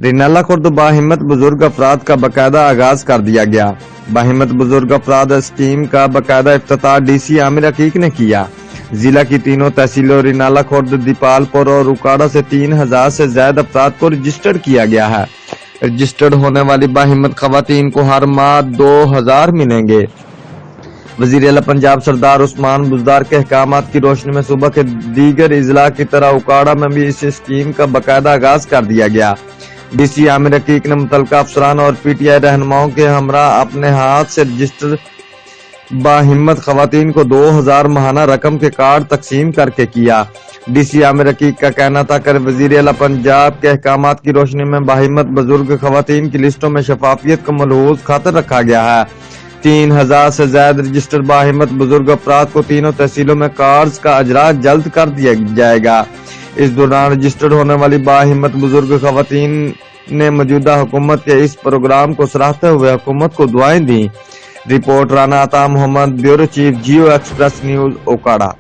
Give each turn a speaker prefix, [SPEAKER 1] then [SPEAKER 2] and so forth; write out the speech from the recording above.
[SPEAKER 1] رینالہ خورد باہمت بزرگ افراد کا باقاعدہ آغاز کر دیا گیا۔ باہمت بزرگ افراد اسکیم کا باقاعدہ افتتاح ڈی سی عامر عقیق نے کیا۔ ضلع کی تینوں تحصیلوں رینالہ خورد، دیپال پور اور اکاڑا سے 3000 سے زائد افراد کو رجسٹرڈ کیا گیا ہے۔ رجسٹرڈ ہونے والی باہمت خواتین کو ہر ماہ 2000 ملیں گے۔ وزیر اعلیٰ پنجاب سردار عثمان بزدار کے احکامات کی روشنی میں صوبہ کے دیگر اضلاع کی طرح اکاڑا میں بھی اس اسکیم کا باقاعدہ آغاز کر دیا گیا۔ ڈی سی عامر عقیق نے متعلقہ افسران اور پی ٹی آئی رہنماؤں کے ہمراہ اپنے ہاتھ سے رجسٹر باہمت خواتین کو 2000 ماہانہ رقم کے کارڈ تقسیم کر کے کیا۔ ڈی سی عامر عقیق کا کہنا تھا کہ وزیر اعلیٰ پنجاب کے احکامات کی روشنی میں باہمت بزرگ خواتین کی لسٹوں میں شفافیت کو ملحوظ خاطر رکھا گیا ہے۔ 3000 سے زائد رجسٹر باہمت بزرگ افراد کو تینوں تحصیلوں میں کارڈز کا اجرا جلد کر دیا جائے گا۔ اس دوران رجسٹرڈ ہونے والی باہمت بزرگ خواتین نے موجودہ حکومت کے اس پروگرام کو سراہتے ہوئے حکومت کو دعائیں دیں۔ Report Rana Ata Muhammad, bureau chief, Geo Express News, Okara.